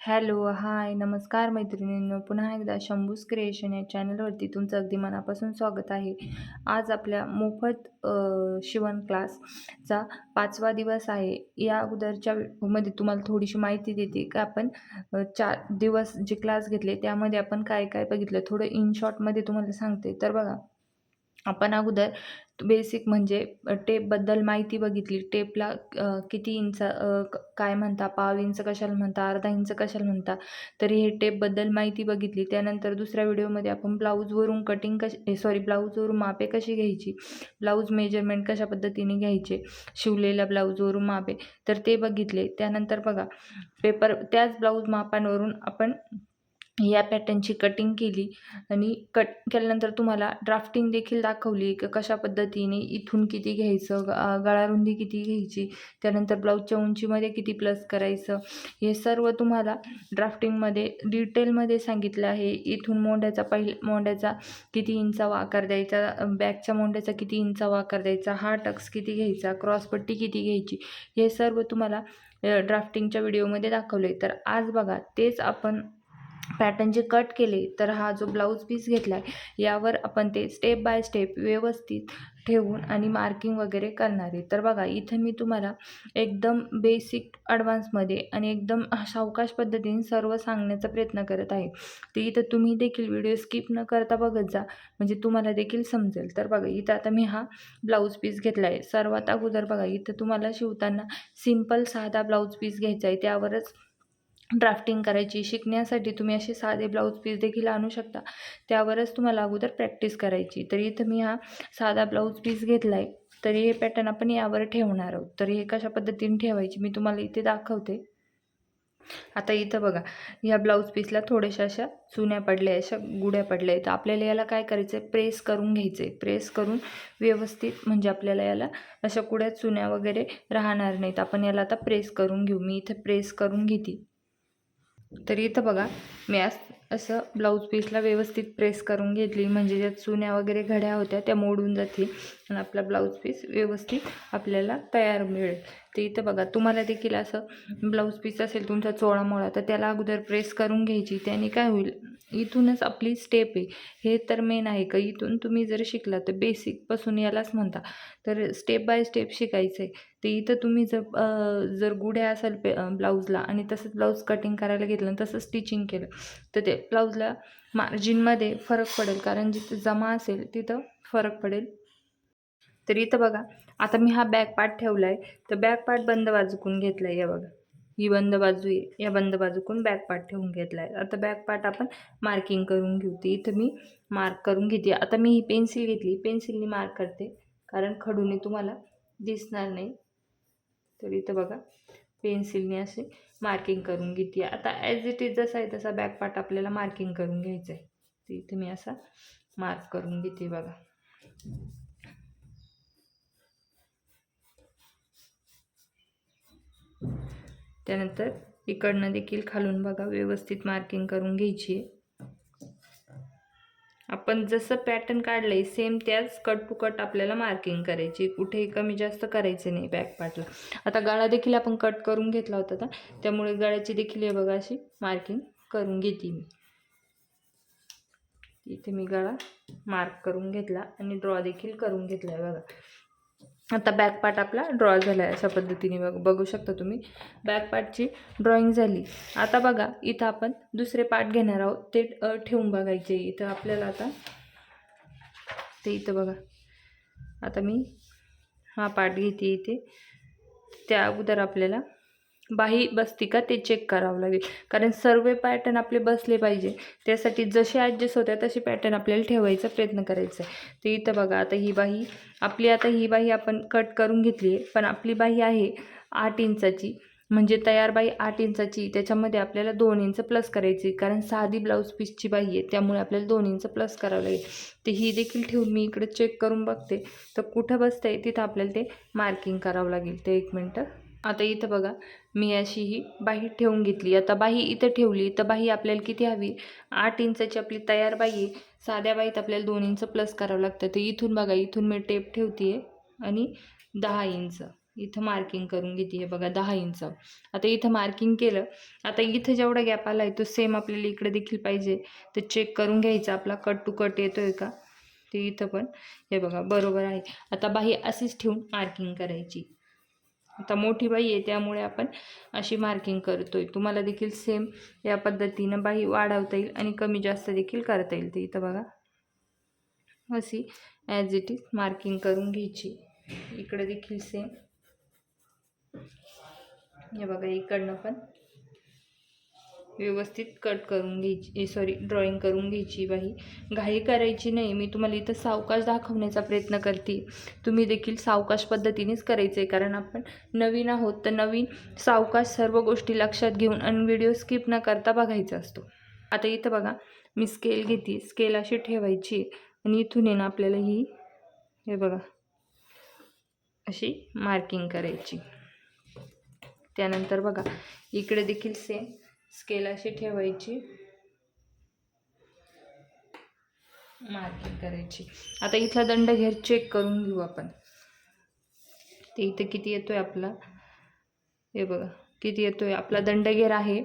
Hello, हाय, नमस्कार मैत्रिणींनो. पुन्हा एकदा शंभूज क्रिएशन या चॅनलवरती तुमचं अगदी मनापासून स्वागत आहे. आज आपल्या मोफत शिवण क्लासचा 5वा दिवस आहे. या अगोदरच्या मध्ये तुम्हाला थोडीशी माहिती देते की आपण 4 दिवस जे क्लास घेतले त्यामध्ये आपण काय काय बघितलं, थोडं इन शॉर्टमध्ये तुम्हाला सांगते. तर बघा, आपण अगोदर बेसिक म्हणजे टेपबद्दल माहिती बघितली. टेपला किती इंच काय म्हणता, पाव इंच कशाला म्हणता, अर्धा इंच कशाला म्हणता, तर हे टेपबद्दल माहिती बघितली. त्यानंतर दुसऱ्या व्हिडिओमध्ये आपण ब्लाऊजवरून ब्लाऊजवरून मापे कशी घ्यायची, ब्लाऊज मेजरमेंट कशा पद्धतीने घ्यायचे, शिवलेल्या ब्लाऊजवरून मापे, तर ते बघितले. त्यानंतर बघा, त्याच ब्लाऊज मापांवरून आपण या पॅटर्नची कटिंग केली आणि कट केल्यानंतर तुम्हाला ड्राफ्टिंग देखील दाखवली की कशा पद्धतीने इथून किती घ्यायचं, गळारुंदी किती घ्यायची, त्यानंतर ब्लाऊजच्या उंचीमध्ये किती प्लस करायचं, हे सर्व तुम्हाला ड्राफ्टिंगमध्ये डिटेलमध्ये सांगितलं आहे. इथून मोंढ्याचा किती इंचा वाकार द्यायचा, बॅकच्या मोंढ्याचा किती इंचा वाकार द्यायचा, हा टक्स किती घ्यायचा, क्रॉसपट्टी किती घ्यायची, हे सर्व तुम्हाला ड्राफ्टिंगच्या व्हिडिओमध्ये दाखवले. तर आज बघा, तेच आपण पॅटर्न जे कट केले, तर हा जो ब्लाऊज पीस घेतला आहे यावर आपण ते स्टेप बाय स्टेप व्यवस्थित ठेवून आणि मार्किंग वगैरे करणार आहे. तर बघा, इथं मी तुम्हाला एकदम बेसिक ॲडव्हान्समध्ये आणि एकदम सावकाश पद्धतीने सर्व सांगण्याचा प्रयत्न करत आहे. ते इथं तुम्ही देखील व्हिडिओ स्किप न करता बघत जा, म्हणजे तुम्हाला देखील समजेल. तर बघा, इथं आता मी हा ब्लाऊज पीस घेतला आहे. सर्वात अगोदर बघा, इथं तुम्हाला शिवताना सिंपल साधा ब्लाऊज पीस घ्यायचा आहे, त्यावरच ड्राफ्टिंग करायची. शिकण्यासाठी तुम्ही असे साधे ब्लाऊज पीस देखील आणू शकता, त्यावरच तुम्हाला अगोदर प्रॅक्टिस करायची. तर इथं मी हा साधा ब्लाऊज पीस घेतला आहे. तर हे पॅटर्न आपण यावर ठेवणार आहोत. तर हे कशा पद्धतीने ठेवायची मी तुम्हाला इथे दाखवते. आता इथं बघा, ह्या ब्लाऊज पीसला थोड्याशा अशा चुन्या पडल्या, अशा गुड्या पडल्या आहेत. आपल्याला याला काय करायचं आहे, प्रेस करून घ्यायचं आहे. प्रेस करून व्यवस्थित, म्हणजे आपल्याला याला अशा कुड्या चुन्या वगैरे राहणार नाहीत. आपण याला आता प्रेस करून घेऊ. मी इथं प्रेस करून घेते. तर इथं बघा, मी असं ब्लाऊज पीसला व्यवस्थित प्रेस करून घेतली, म्हणजे ज्या चुन्या वगैरे घड्या होत्या त्या मोडून जातील आणि आपला ब्लाऊज पीस व्यवस्थित आपल्याला तयार मिळेल. तर इथं बघा, तुम्हाला देखील असं ब्लाऊज पीस असेल तुमचा चोळामोळा, तर त्याला अगोदर प्रेस करून घ्यायची. त्याने काय होईल, इथूनच आपली स्टेप आहे, हे तर मेन आहे का, इथून तुम्ही जर शिकला तर बेसिकपासून यालाच म्हणता. तर स्टेप बाय स्टेप शिकायचं आहे. ते इथं तुम्ही जर गुढ्या असेल ब्लाऊजला आणि तसंच ब्लाऊज कटिंग करायला घेतलं आणि तसं स्टिचिंग केलं, तर ते ब्लाऊजला मार्जिनमध्ये फरक पडेल, कारण जिथं जमा असेल तिथं फरक पडेल. तर इथं बघा, आता मी हा बॅक पार्ट ठेवला आहे. तर बॅक पार्ट बंद बाजूकून घेतला आहे. या बघा, ही बंद बाजू आहे, या बंद बाजूकून बॅक पार्ट ठेवून घेतला आहे. आता बॅक पार्ट आपण मार्किंग करून घेऊ. ते इथं मी मार्क करून घेते. आता मी ही पेन्सिल घेतली, पेन्सिलनी मार्क करते, कारण खडूने तुम्हाला दिसणार नाही. तर इथं बघा, पेन्सिलने असे मार्किंग करून घेते. आता ॲज इट इज जसा आहे तसा बॅक पार्ट आपल्याला मार्किंग करून घ्यायचं आहे. तर इथे मी असा मार्क करून घेते बघा. त्यानंतर इकडनं देखील खालून बघा व्यवस्थित मार्किंग करून घ्यायची आहे. आपण जसं पॅटर्न काढलंय सेम त्याच कट टू कट आपल्याला मार्किंग करायची, कुठेही कमी जास्त करायचं नाही बॅक पार्टला. आता गळा देखील आपण कट करून घेतला होता ना, त्यामुळे गळ्याची देखील हे बघा अशी मार्किंग करून घेते मी. इथे मी गळा मार्क करून घेतला आणि ड्रॉ देखील करून घेतला आहे बघा. आता बॅक पार्ट आपला ड्रॉ झाला आहे, अशा पद्धतीने बघू शकता तुम्ही बॅक पार्टची ड्रॉइंग झाली. आता बघा, इथं आपण दुसरे पार्ट घेणार आहोत, ते ठेवून बघायचे. इथं आपल्याला आता ते इथं बघा, आता मी हा पार्ट घेते. इथे त्या अगोदर आपल्याला बाही बसती का ते चेक करावं लागेल, कारण सर्व पॅटर्न आपले बसले पाहिजे. त्यासाठी जसे ॲडजस्ट होत्या तसे पॅटर्न आपल्याला ठेवायचा प्रयत्न करायचा आहे. तर इथं बघा, आता ही बाही आपण कट करून घेतली आहे, पण आपली बाही आहे 8 इंचाची, म्हणजे तयार बाही 8 इंचाची. त्याच्यामध्ये आपल्याला 2 इंच प्लस करायची, कारण साधी ब्लाऊज पीसची बाही आहे, त्यामुळे आपल्याला 2 इंच प्लस करावं लागेल. तर ही देखील ठेवून मी इकडे चेक करून बघते, तर कुठं बसतं आहे तिथं आपल्याला ते मार्किंग करावं लागेल. ते 1 मिनटं. आता इथं बघा, मी अशी ही बाही ठेवून घेतली. आता बाही इथं ठेवली, तर बाही आपल्याला किती हवी, 8 इंचाची आपली तयार बाही आहे. साध्या बाहीत आपल्याला 2 इंच प्लस करावं लागतं. तर इथून बघा, इथून मी टेप ठेवते आहे आणि 10 इंच इथं मार्किंग करून घेते. हे बघा 10 इंच. आता इथं मार्किंग केलं. आता इथं जेवढा गॅप आला आहे तो सेम आपल्याला इकडे देखील पाहिजे. तर चेक करून घ्यायचा आपला कट टू कट येतोय का, ते इथं पण हे बघा बरोबर आहे. आता बाही अशीच ठेवून मार्किंग करायची. आता मोठी बाही आहे त्यामुळे आपण अशी मार्किंग करतोय. तुम्हाला देखील सेम या पद्धतीनं बाही वाढवता येईल आणि कमी जास्त देखील करता येईल. ते इथं बघा अशी ॲज इट इज मार्किंग करून घ्यायची. इकडे देखील सेम हे बघा इकडनं पण व्यवस्थित कट करून घ्यायची, सॉरी ड्रॉइंग करून घ्यायची. बाही घाई करायची नाही. मी तुम्हाला इथं सावकाश दाखवण्याचा प्रयत्न करते. तुम्ही देखील सावकाश पद्धतीनेच करायचं आहे, कारण आपण नवीन आहोत. तर नवीन सावकाश सर्व गोष्टी लक्षात घेऊन आणि व्हिडिओ स्किप न करता बघायचा असतो. आता इथं बघा मी स्केल घेते. स्केल अशी ठेवायची आणि इथून आहे ना आपल्याला ही हे बघा अशी मार्किंग करायची. त्यानंतर बघा इकडे देखील सेम स्केल अशी ठेवायची, मार्किंग करायची. आता इथला दंडघेर चेक करून घेऊ आपण. ते इथे किती येतोय आपला, हे बघा किती येतोय आपला दंडघेर आहे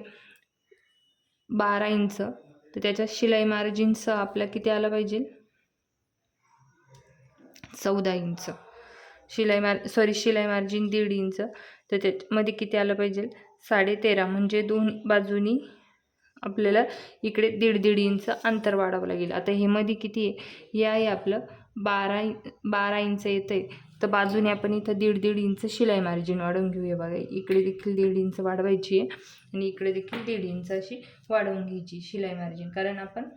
12 इंच. तर त्याच्या शिलाई मार्जिनचं आपल्या किती आलं पाहिजे, 14 इंच. शिलाई मार्जिन 1.5 इंच. तर त्याच्यामध्ये किती आलं पाहिजे, 13.5. म्हणजे दोन बाजूनी आपल्याला इकडे 1.5 इंच अंतर वाढावं लागेल. आता हे मध्ये किती आहे, हे आहे आपलं 12 इंच येतं आहे. तर बाजूने आपण इथं 1.5 इंच शिलाई मार्जिन वाढवून घेऊया. बघा इकडे देखील 1.5 इंच वाढवायची आहे आणि इकडे देखील 1.5 इंच अशी वाढवून घ्यायची शिलाई मार्जिन. कारण आपण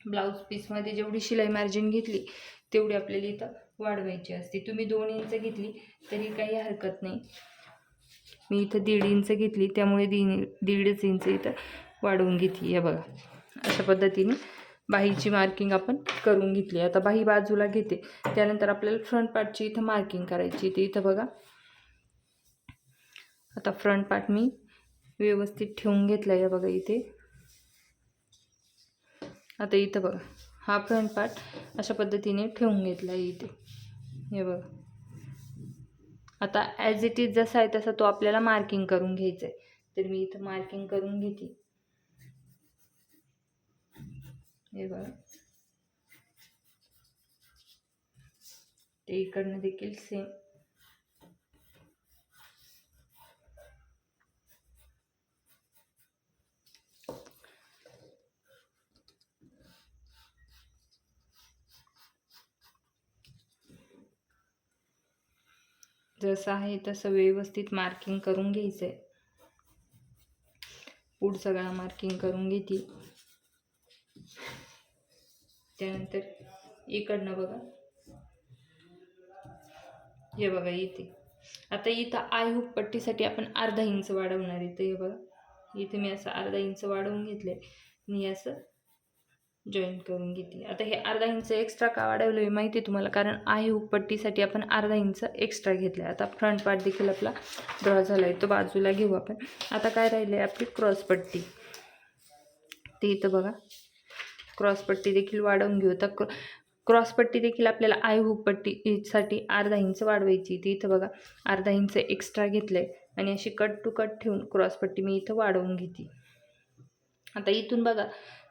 ब्लाऊज पीसमध्ये जेवढी शिलाई मार्जिन घेतली तेवढी आपल्याला इथं वाढवायची असते. तुम्ही 2 इंच घेतली तरी काही हरकत नाही. मी इथं 1.5 इंच घेतली त्यामुळे 1.5 इंच इथं वाढवून घेतली. हे बघा अशा पद्धतीने बाहीची मार्किंग आपण करून घेतली. आता बाही बाजूला घेते. त्यानंतर आपल्याला फ्रंट पार्टची इथं मार्किंग करायची. ते इथं बघा आता फ्रंट पार्ट मी व्यवस्थित ठेवून घेतला आहे. बघा इथे आता इथं बघा हा फ्रंट पार्ट अशा पद्धतीने ठेवून घेतला आहे इथे. हे बघा आता ॲज इट इज जसा आहे तसा तो आपल्याला मार्किंग करून घ्यायचा आहे. तर मी इथं मार्किंग करून घेते. हे बघा ते इकडनं देखील सेम जसं आहे तसं व्यवस्थित मार्किंग करून घ्यायचं आहे. पुढं सगळा मार्किंग करून घेते. त्यानंतर इकडनं बघा हे बघा इथे आता इथं आय हुक पट्टीसाठी आपण 1/2 इंच वाढवणार आहे. तर हे बघा इथे मी असं 1/2 इंच वाढवून घेतले आणि असं जॉईंट करून घेते. आता हे 1/2 इंच एक्स्ट्रा का वाढवलं आहे माहिती आहे तुम्हाला, कारण आय हुक पट्टीसाठी आपण 1/2 इंच एक्स्ट्रा घेतलं आहे. आता फ्रंट पार्ट देखील आपला ड्रॉ झाला आहे, तो बाजूला घेऊ आपण. आता काय राहिले आहे आपली क्रॉस पट्टी. ते इथं बघा क्रॉस पट्टी देखील वाढवून घेऊ. तर क्रॉस पट्टी देखील आपल्याला आय हुक पट्टीसाठी 1/2 इंच वाढवायची. ती इथं बघा 1/2 इंच एक्स्ट्रा घेतलं आहे आणि अशी कट टू कट ठेवून क्रॉस पट्टी मी इथं वाढवून घेते. आता इथून बघा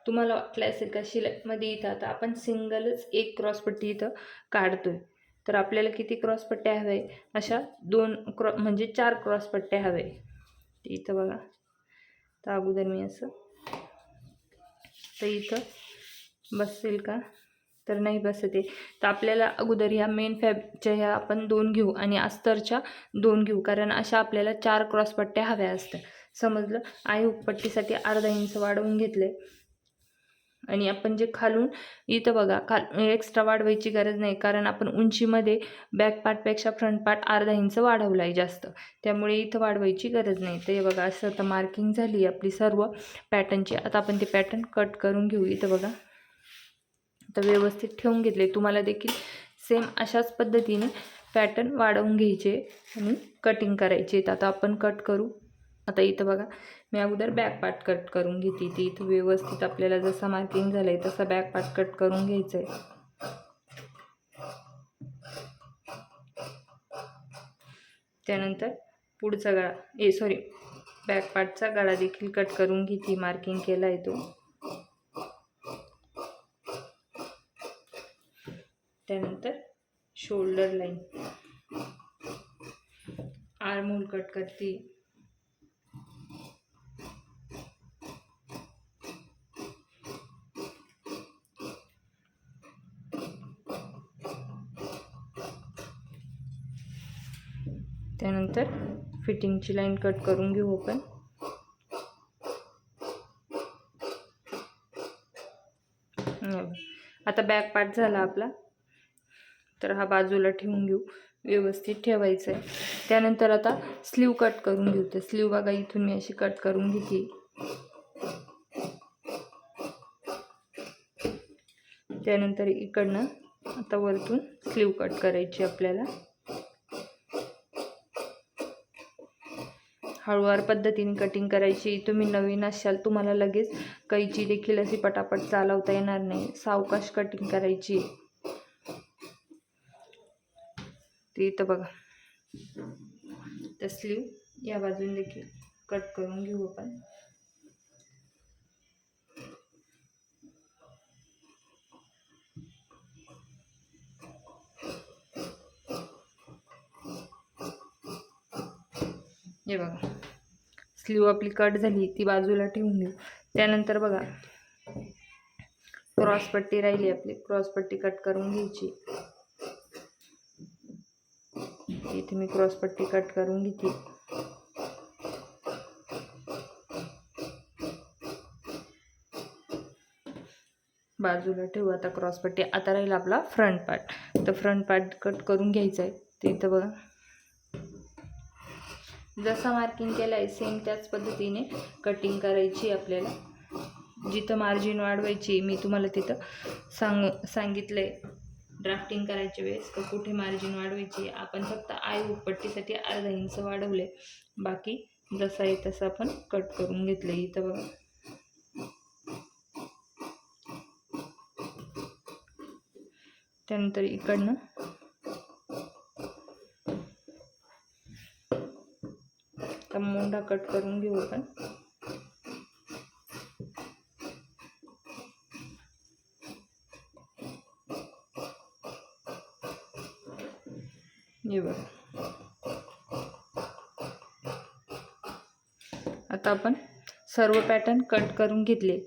तुम्हाला वाटलं असेल का शिलाईमध्ये इथं आता आपण सिंगलच एक क्रॉसपट्टी इथं काढतोय. तर आपल्याला किती क्रॉसपट्ट्या हव्या आहे, अशा 2 म्हणजे 4 क्रॉसपट्ट्या हव्या आहे. इथं बघा तर अगोदर मी असं तर इथं बसेल का, तर नाही बसत आहे. तर आपल्याला अगोदर ह्या मेन फॅब्रिकच्या ह्या आपण 2 घेऊ आणि अस्तरच्या 2 घेऊ, कारण अशा आपल्याला 4 क्रॉसपट्ट्या हव्या असतात. समजलं. आय हुक पट्टीसाठी 1/2 इंच वाढवून घेतले आणि आपण जे खालून इथं बघा एक्स्ट्रा वाढवायची गरज नाही, कारण आपण उंचीमध्ये बॅक पार्टपेक्षा फ्रंट पार्ट 1/2 इंच वाढवला आहे जास्त, त्यामुळे इथं वाढवायची गरज नाही. तर हे बघा असं आता मार्किंग झाली आपली सर्व पॅटर्नची. आता आपण ते पॅटर्न कट करून घेऊ. इथं बघा आता व्यवस्थित ठेवून घेतले. तुम्हाला देखील सेम अशाच पद्धतीने पॅटर्न वाढवून घ्यायचे आणि कटिंग करायचे. आता आपण कट करू. आता इथं बघा मी अगोदर बॅक पार्ट कट करून घेते. ती इथं व्यवस्थित आपल्याला जसा मार्किंग झालं आहे तसा बॅक पार्ट कट करून घ्यायचं आहे. त्यानंतर पुढचा गळा बॅक पार्टचा गळा देखील कट करून घेते, मार्किंग केला आहे तो. त्यानंतर shoulder line, armhole cut करते. त्यानंतर फिटिंगची लाईन कट करून घेऊ आपण. आता बॅक पार्ट झाला आपला, तर हा बाजूला ठेवून घेऊ, व्यवस्थित ठेवायचं आहे. त्यानंतर आता स्लीव कट करून घेऊ. तर स्लीव बघा इथून मी अशी कट करून घेते. त्यानंतर इकडनं आता वरतून स्लीव कट करायची आपल्याला. हळूवार पद्धतीने कटिंग करायची. तुम्ही नवीन असाल, तुम्हाला लगेच कैची देखील अशी पटापट चालवता येणार नाही, सावकाश कटिंग करायची. ते इथं बघा, तर स्लीव या बाजून देखील कट करून घेऊ आपण. हे बघा, स्लीव आपली कट झाली, ती बाजूला ठेवून घेऊ. त्यानंतर बघा, क्रॉसपट्टी राहिली आपली, क्रॉसपट्टी कट करून घ्यायची. इथे मी क्रॉसपट्टी कट करून घेते. बाजूला ठेवू आता क्रॉसपट्टी. आता राहील आपला फ्रंट पार्ट. तर फ्रंट पार्ट कट करून घ्यायचा आहे. ते इथं बघा, जसं मार्किंग केलं आहे सेम त्याच पद्धतीने कटिंग करायची आपल्याला. जिथं मार्जिन वाढवायची मी तुम्हाला तिथं सांगितलं आहे ड्राफ्टिंग करायच्या वेळेस का कुठे मार्जिन वाढवायची. आपण फक्त पट्टीसाठी अर्धा इंच वाढवले, बाकी जसं आहे तसं आपण कट करून घेतलं. इथं बघा, त्यानंतर इकडनं मोंढा कट करून घेऊ आपण. हे बघा, आता आपण सर्व पॅटर्न कट करून घेतले.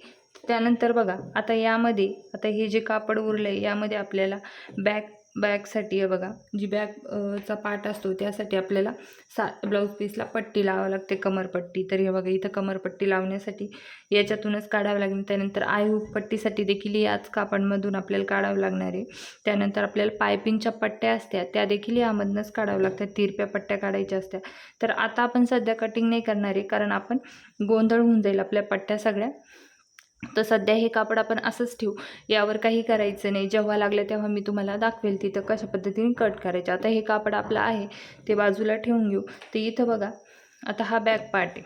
त्यानंतर बघा, आता यामध्ये आता हे जे कापड उरलं आहे यामध्ये आपल्याला बॅकसाठी आहे बघा, जी चा पार्ट असतो त्यासाठी आपल्याला ब्लाऊज पीसला पट्टी लावावी लागते, कमरपट्टी. तर हे बघा, इथं कमरपट्टी लावण्यासाठी याच्यातूनच काढावं लागेल. त्यानंतर हुक पट्टीसाठी देखील याच कापडमधून आपल्याला काढावं लागणार आहे. त्यानंतर आपल्याला पायपिंगच्या पट्ट्या असत्या त्या देखील यामधूनच काढावं लागतात, तिरप्या पट्ट्या काढायच्या असत्या. तर आता आपण सध्या कटिंग नाही करणार आहे, कारण आपण गोंधळ होऊन जाईल आपल्या पट्ट्या सगळ्या. तर सध्या हे कापड आपण असंच ठेवू, यावर काही करायचं नाही. जेव्हा लागलं तेव्हा मी तुम्हाला दाखवेल तिथं कशा पद्धतीने कट करायचं. आता हे कापड आपलं आहे ते बाजूला ठेवून घेऊ. तर इथं बघा, आता हा बॅक पार्ट आहे.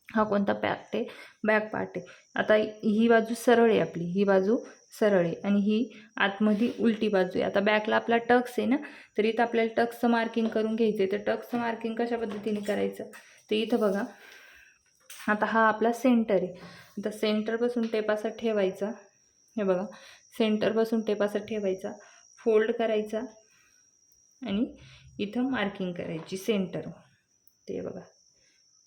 हा कोणता पार्ट आहे? बॅक पार्ट आहे. आता ही बाजू सरळ आहे आपली, ही बाजू सरळ आहे आणि ही आतमध्ये उलटी बाजू आहे. आता बॅकला आपला टक्स आहे ना, तर इथं आपल्याला टक्सचं मार्किंग करून घ्यायचं आहे. तर टक्सचं मार्किंग कशा पद्धतीने करायचं? तर इथं बघा, आता हा आपला सेंटर आहे. आता सेंटरपासून टेप असा ठेवायचा. हे बघा, सेंटरपासून टेप असा ठेवायचा, फोल्ड करायचा आणि इथं मार्किंग करायची सेंटर. ते बघा,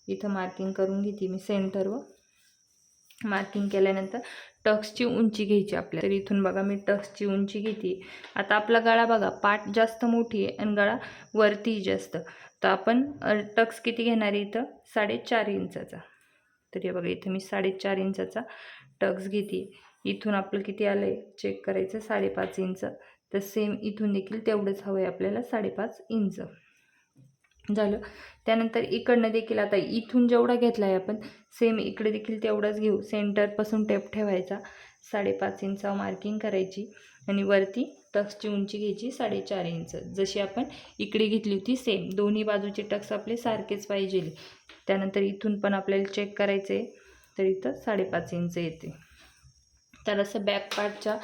इथं मार्किंग करून घेते मी सेंटरवर. मार्किंग केल्यानंतर टक्सची उंची घ्यायची आपल्याला. तर इथून बघा मी टक्सची उंची घेते. आता आपला गळा बघा, पाठ जास्त मोठी आहे आणि गळा वरती जास्त. तर आपण टक्स किती घेणार आहे इथं? 4.5 इंचाचा. तर हे बघा, इथं मी 4.5 इंचाचा टक्स घेते. इथून आपलं किती आलं आहे चेक करायचं, 5.5 इंच. तर सेम इथून देखील तेवढंच हवं आहे आपल्याला, 5.5 इंच झालं. त्यानंतर इकडनं देखील आता इथून जेवढा घेतला आहे आपण सेम इकडे देखील तेवढाच घेऊ. सेंटरपासून टेप ठेवायचा, 5.5 इंचावर मार्किंग करायची आणि वरती टक्सची उंची घ्यायची 4.5 इंच. जशी आपण इकडे घेतली होती सेम, दोन्ही बाजूचे टक्स आपले सारखेच पाहिजे. त्यानंतर इथून पण आपल्याला चेक करायचं आहे, तर इथं 5.5 इंच येते. तर असं बॅक पार्टच्या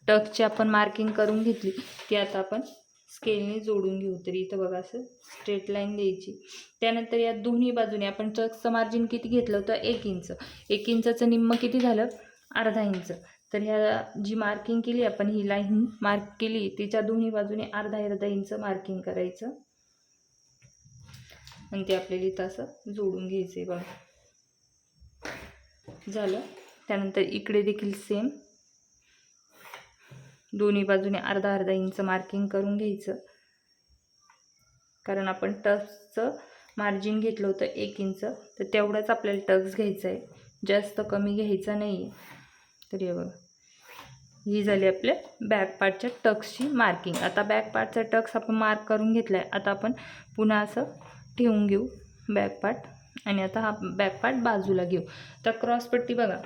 टक्सची आपण मार्किंग करून घेतली, ती आता आपण स्केलने जोडून घेऊ. तर इथं बघा असं स्ट्रेट लाईन द्यायची. त्यानंतर या दोन्ही बाजूने आपण टक्सचं मार्जिन किती घेतलं होतं, 1 इंच. 1 इंचाचं निम्म किती झालं, अर्धा इंच. तर ह्या जी मार्किंग केली आपण, ही लाईन मार्क केली, तिच्या दोन्ही बाजूने अर्धा अर्धा इंच मार्किंग करायचं आणि ते आपल्याला इथं असं जोडून घ्यायचं आहे बघा. झालं. त्यानंतर इकडे देखील सेम दोन्ही बाजूने अर्धा अर्धा इंच मार्किंग करून घ्यायचं, कारण आपण टक्सचं मार्जिन घेतलं होतं 1 इंच, तर तेवढंच आपल्याला टक्स घ्यायचं आहे, जास्त कमी घ्यायचा नाही आहे. तर हे बघा, ही झाली आपल्या बॅक पार्टच्या टक्सची मार्किंग. आता बॅक पार्टचा टक्स आपण मार्क करून घेतला आहे. आता आपण पुन्हा असं ठेवून घेऊ बॅक पार्ट आणि आता हा बॅक पार्ट बाजूला घेऊ. तर क्रॉसपट्टी बघा,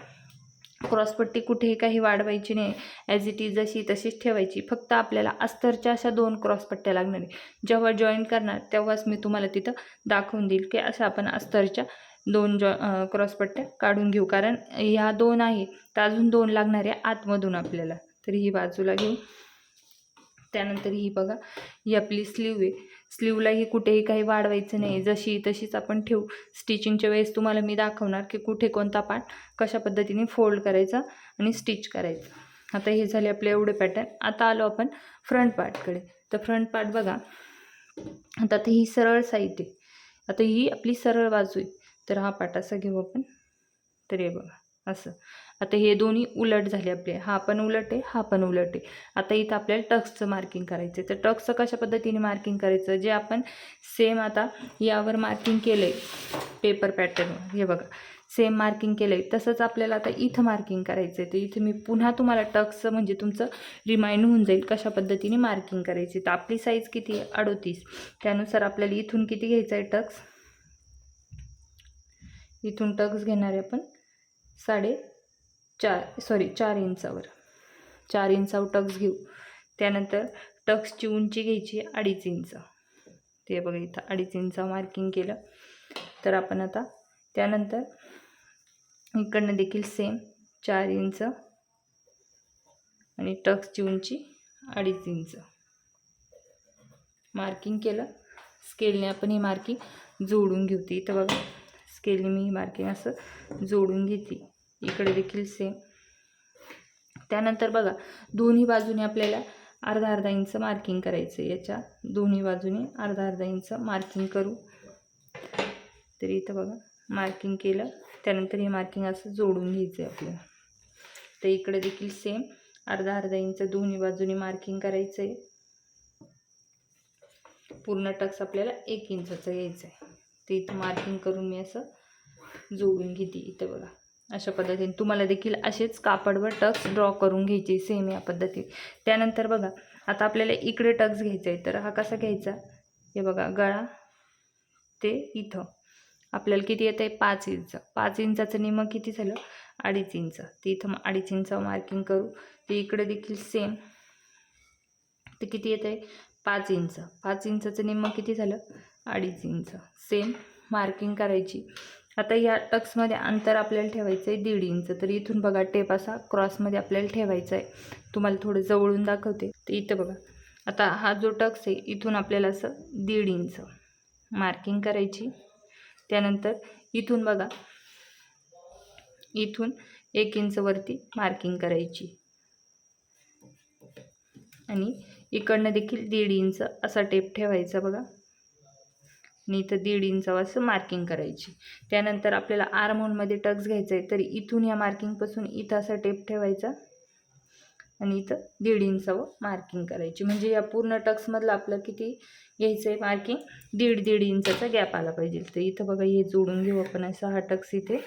क्रॉसपट्टी कुठेही काही वाढवायची नाही, ॲज इट इज जशी तशीच ठेवायची. फक्त आपल्याला अस्तरच्या अशा 2 क्रॉसपट्ट्या लागणार आहे. जेव्हा जॉईन करणार तेव्हाच मी तुम्हाला तिथं दाखवून देईल की अशा आपण अस्तरच्या 2 क्रॉसपट्ट्या काढून घेऊ, कारण ह्या 2 आहे तर अजून 2 लागणार आहे आतमधून आपल्याला. तर ही बाजूला घेऊ. त्यानंतर ही बघा, ही आपली स्लीव आहे. स्लीवलाही कुठेही काही वाढवायचं नाही, जशी तशीच आपण ठेवू. स्टिचिंगच्या वेळेस तुम्हाला मी दाखवणार की कुठे कोणता पार्ट कशा पद्धतीने फोल्ड करायचा आणि स्टिच करायचं. आता हे झाले आपले एवढे पॅटर्न. आता आलो आपण फ्रंट पार्टकडे. तर फ्रंट पार्ट बघा, आता ही सरळ साईड आहे, आता ही आपली सरळ बाजू आहे. तर हा पार्ट असा घेऊ आपण. तर हे बघा असं. आता हे दोन्ही उलट झाले आपले, हा पण उलट आहे, हा पण उलट आहे. आता इथं आपल्याला टक्सचं मार्किंग करायचं आहे. तर टक्सचं कशा पद्धतीने मार्किंग करायचं, जे आपण सेम आता यावर मार्किंग केलं आहे पेपर पॅटर्नवर, हे बघा सेम मार्किंग केलं आहे, तसंच आपल्याला आता इथं मार्किंग करायचं आहे. तर इथं मी पुन्हा तुम्हाला टक्सचं म्हणजे तुमचं रिमाइंड होऊन जाईल कशा पद्धतीने मार्किंग करायची. तर आपली साईज किती आहे, 38, त्यानुसार आपल्याला इथून किती घ्यायचं आहे टक्स, इथून टक्स घेणार आहे आपण 4 इंचावर, 4 इंचावर टक्स घेऊ. त्यानंतर टक्सची उंची घ्यायची 2.5 इंच. ते बघा इथं 2.5 इंच मार्किंग केलं. तर आपण आता त्यानंतर इकडनं देखील सेम 4 इंच आणि टक्सची उंची 2.5 इंच मार्किंग केलं. स्केलने आपण ही मार्किंग जोडून घेऊ. ती इथं बघा स्केलने मी ही मार्किंग असं जोडून घेते. इकडे देखील सेम. त्यानंतर बघा, दोन्ही बाजूने आपल्याला अर्धा अर्धा इंच मार्किंग करायचं आहे. याच्या दोन्ही बाजूने अर्धा अर्धा इंच मार्किंग करू. तर इथं बघा मार्किंग केलं. त्यानंतर हे मार्किंग असं जोडून घ्यायचं आहे आपल्याला. तर इकडे देखील सेम अर्धा अर्धा इंच दोन्ही बाजूने मार्किंग करायचं आहे. पूर्ण टक्स आपल्याला 1 इंचाचं घ्यायचं आहे. ते इथं मार्किंग करून मी असं जोडून घेते. इथं बघा अशा पद्धतीने तुम्हाला देखील असेच कापडवर टक्स ड्रॉ करून घ्यायचे सेम या पद्धतीने. त्यानंतर बघा, आता आपल्याला इकडे टक्स घ्यायचा आहे. तर हा कसा घ्यायचा, हे बघा गळा ते इथं आपल्याला किती येतं आहे, 5 इंच. 5 इंचाचं निम्मं किती झालं, 2.5 इंच. ते इथं 2.5 इंच मार्किंग करू. ते इकडे देखील सेम, ते किती येतं आहे, 5 इंच. 5 इंचाचं निम्मं किती झालं, 2.5 इंच. सेम मार्किंग करायची. आता या टक्समध्ये अंतर आपल्याला ठेवायचं आहे 1.5 इंच. तर इथून बघा टेप असा क्रॉसमध्ये आपल्याला ठेवायचा आहे. तुम्हाला थोडं जवळून दाखवते. तर इथं बघा, आता हा जो टक्स आहे इथून आपल्याला असं 1.5 इंच मार्किंग करायची. त्यानंतर इथून बघा, इथून 1 इंच वरती मार्किंग करायची आणि इकडनं देखील 1.5 इंच असा टेप ठेवायचा बघा आणि इथं 1.5 इंच असं मार्किंग करायची. त्यानंतर आपल्याला आर्महोलमध्ये टक्स घ्यायचा आहे. तर इथून या मार्किंगपासून इथं असा टेप ठेवायचा आणि इथं 1.5 इंचावर मार्किंग करायची. म्हणजे या पूर्ण टक्समधलं आपलं किती घ्यायचं आहे मार्किंग, 1.5 इंचाचा गॅप आला पाहिजे. तर इथं बघा हे जोडून घेऊ आपण असा हा टक्स इथे.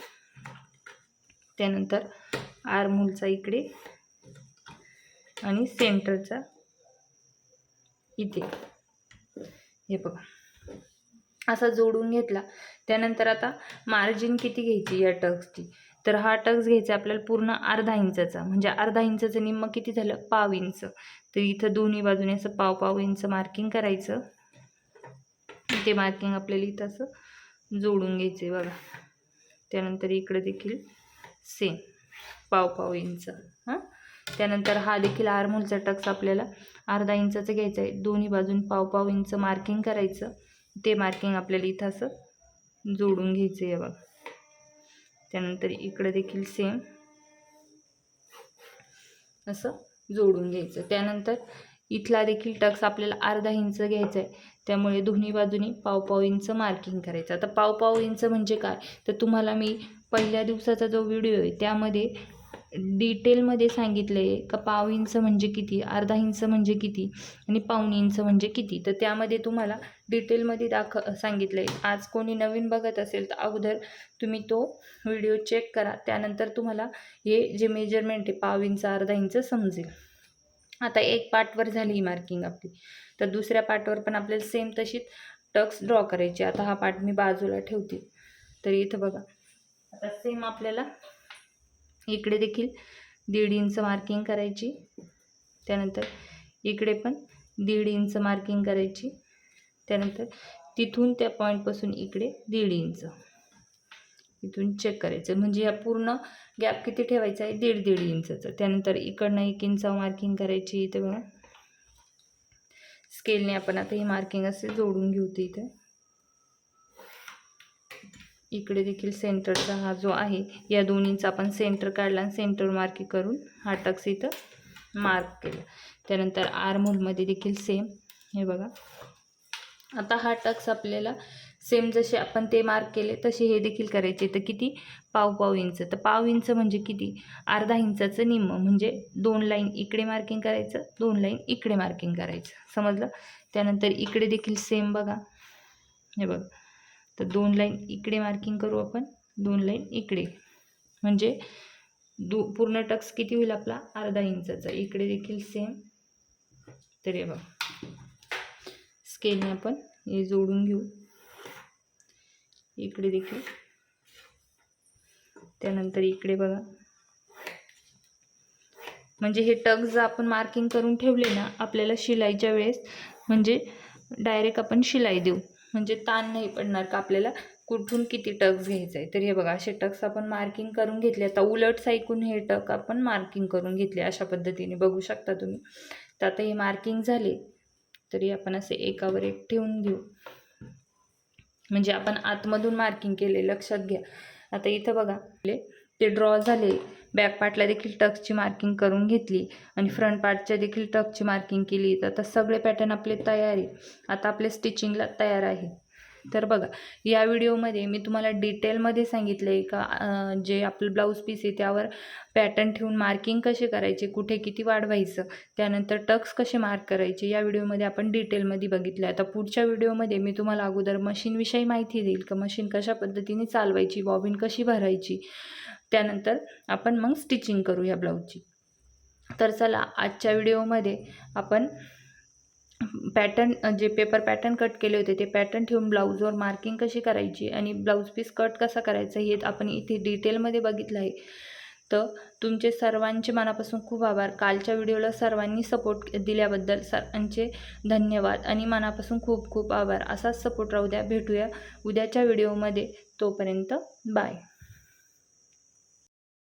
त्यानंतर आर्महोलचा इकडे आणि सेंटरचा इथे, हे बघा असा जोडून घेतला. त्यानंतर आता मार्जिन किती घ्यायची या टक्सची, तर हा टक्स घ्यायचा आपल्याला पूर्ण अर्धा इंचाचा. म्हणजे अर्धा इंचाचं निम्मं किती झालं, 1/2 इंच. तर इथं दोन्ही बाजूने असं 1/2 इंच मार्किंग करायचं. ते मार्किंग आपल्याला इथं असं जोडून घ्यायचं आहे बघा. त्यानंतर इकडे देखील सेम 1/2 इंच. हां, त्यानंतर हा देखील आर्महोलचा टक्स आपल्याला अर्धा इंचाचं घ्यायचं आहे. दोन्ही बाजून पाव इंच मार्किंग करायचं. ते मार्किंग आपल्याला इथं असं जोडून घ्यायचं आहे बघा. त्यानंतर इकडे देखील सेम असं जोडून घ्यायचं. त्यानंतर इथला देखील टक्स आपल्याला अर्धा इंच घ्यायचा आहे. त्यामुळे दोन्ही बाजूनी पाव इंच मार्किंग करायचं. आता पाव इंच म्हणजे काय, तर तुम्हाला मी पहिल्या दिवसाचा जो व्हिडिओ आहे त्यामध्ये डिटेलमध्ये सांगितलं आहे का पाव इंच म्हणजे किती, अर्धा इंच म्हणजे किती आणि पाऊण इंच म्हणजे किती. तर त्यामध्ये तुम्हाला डिटेलमध्ये सांगितलं आहे. आज कोणी नवीन बघत असेल तर अगोदर तुम्ही तो व्हिडिओ चेक करा. त्यानंतर तुम्हाला हे जे मेजरमेंट आहे पाव इंच अर्धा इंच समजेल. आता एक पार्टवर झाली ही मार्किंग आपली, तर दुसऱ्या पार्टवर पण आपल्याला सेम तशीच टक्स ड्रॉ करायची. आता हा पार्ट मी बाजूला ठेवते. तर इथं बघा, आता सेम आपल्याला इकडे देखील 1.5 इंच मार्किंग करायची. त्यानंतर इकडे पण 1.5 इंच मार्किंग करायची. त्यानंतर तिथून त्या पॉईंटपासून इकडे 1.5 इंच इथून चेक करायचं. म्हणजे या पूर्ण गॅप किती ठेवायचा आहे, 1.5 इंचाचं. त्यानंतर इकडनं 1 इंच मार्किंग करायची. इथे बघा स्केलने आपण आता ही मार्किंग असे जोडून घेऊ. इथे इकडे देखील सेंटरचा हा जो आहे या दोन्हींचा आपण सेंटर काढला आणि सेंटर मार्किंग करून हा टक्स इथं मार्क केला. त्यानंतर आर्महोलमध्ये देखील सेम हे बघा. आता हा टक्स आपल्याला सेम जसे आपण ते मार्क केले तसे हे देखील करायचे. तर किती, पाव इंच. तर पाव इंच म्हणजे किती, अर्धा इंचाचं निम्म. म्हणजे 2 लाईन इकडे मार्किंग करायचं, 2 लाईन इकडे मार्किंग करायचं. समजलं. त्यानंतर इकडे देखील सेम बघा, हे बघा. तर 2 लाईन इकडे मार्किंग करू आपण, 2 लाईन इकडे. म्हणजे पूर्ण टक्स किती होईल आपला, अर्धा इंचाचा. इकडे देखील सेम. तर हे बघा स्केलने आपण हे जोडून घेऊ. इकडे देखील. त्यानंतर इकडे बघा, म्हणजे हे टक्स जर आपण मार्किंग करून ठेवले ना, आपल्याला शिलाईच्या वेळेस म्हणजे डायरेक्ट आपण शिलाई देऊ, म्हणजे ताण नाही पडणार का आपल्याला कुठून किती टक्स घ्यायचं आहे. तर हे बघा असे टक्स आपण मार्किंग करून घेतले. आता उलट साईडून हे टक आपण मार्किंग करून घेतले. अशा पद्धतीने बघू शकता तुम्ही. तर आता हे मार्किंग झाले तरी आपण असे एकावर एक ठेवून घेऊ. म्हणजे आपण आतमधून मार्किंग केले, लक्षात घ्या. आता इथं बघा ते ड्रॉ झाले. बॅक पार्टला देखील टक्सची मार्किंग करून घेतली आणि फ्रंट पार्टच्या देखील टक्सची मार्किंग केली. तर आता सगळे पॅटर्न आपले तयार आहे. आता आपले स्टिचिंगला तयार आहे. तर बघा या व्हिडिओमध्ये मी तुम्हाला डिटेलमध्ये सांगितलं आहे का जे आपलं ब्लाऊज पीस आहे त्यावर पॅटर्न ठेवून मार्किंग कसे करायचे, कुठे किती वाढवायचं, त्यानंतर टक्स कसे मार्क करायचे, या व्हिडिओमध्ये आपण डिटेलमध्ये बघितलं. आता पुढच्या व्हिडिओमध्ये मी तुम्हाला अगोदर मशीनविषयी माहिती देईल का मशीन कशा पद्धतीने चालवायची, बॉबिन कशी भरायची. त्यानंतर आपण मग स्टिचिंग करू या ब्लाऊजची. तर चला आजच्या व्हिडिओमध्ये आपण पॅटर्न जे पेपर पॅटर्न कट केले होते ते पॅटर्न ठेवून ब्लाऊजवर मार्किंग कशी करायची आणि ब्लाऊज पीस कट कसा करायचा हे आपण इथे डिटेलमध्ये बघितलं आहे. तर तुमचे सर्वांचे मनापासून खूप आभार. कालच्या व्हिडिओला सर्वांनी सपोर्ट दिल्याबद्दल सर्वांचे धन्यवाद आणि मनापासून खूप खूप आभार. असाच सपोर्ट राहू द्या. भेटूया उद्याच्या व्हिडिओमध्ये. तोपर्यंत बाय.